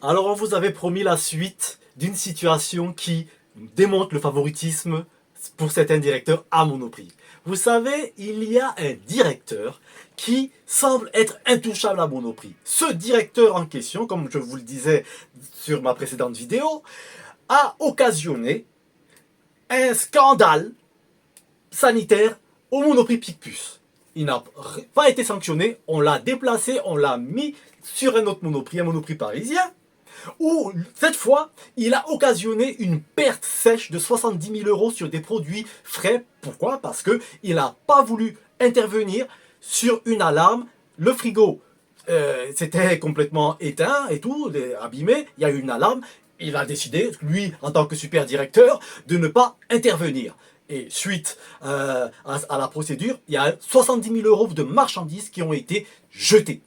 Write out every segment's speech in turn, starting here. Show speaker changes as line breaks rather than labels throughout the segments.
Alors on vous avait promis la suite d'une situation qui démontre le favoritisme pour certains directeurs à Monoprix. Vous savez, il y a un directeur qui semble être intouchable à Monoprix. Ce directeur en question, comme je vous le disais sur ma précédente vidéo, a occasionné un scandale sanitaire au Monoprix Picpus. Il n'a pas été sanctionné, on l'a déplacé, on l'a mis sur un autre Monoprix, un Monoprix parisien, où cette fois, il a occasionné une perte sèche de 70 000 euros sur des produits frais. Pourquoi? Parce qu'il n'a pas voulu intervenir sur une alarme. Le frigo, c'était complètement éteint et tout, abîmé. Il y a eu une alarme. Il a décidé, lui, en tant que super directeur, de ne pas intervenir. Et suite à la procédure, il y a 70 000 euros de marchandises qui ont été jetées.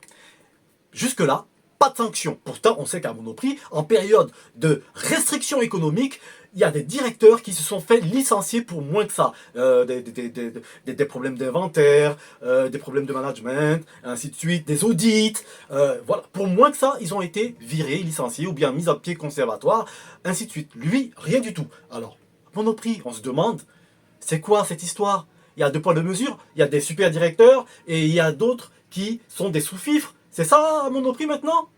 Jusque-là, pas de sanction. Pourtant, on sait qu'à Monoprix, en période de restriction économique, il y a des directeurs qui se sont fait licencier pour moins que ça. Des problèmes d'inventaire, des problèmes de management, ainsi de suite, des audits. Voilà. Pour moins que ça, ils ont été virés, licenciés ou bien mis à pied conservatoire, ainsi de suite. Lui, rien du tout. Alors, Monoprix, on se demande, c'est quoi cette histoire? Il y a deux poids, deux mesures. Il y a des super directeurs et il y a d'autres qui sont des sous-fifres. C'est ça, Monoprix, maintenant?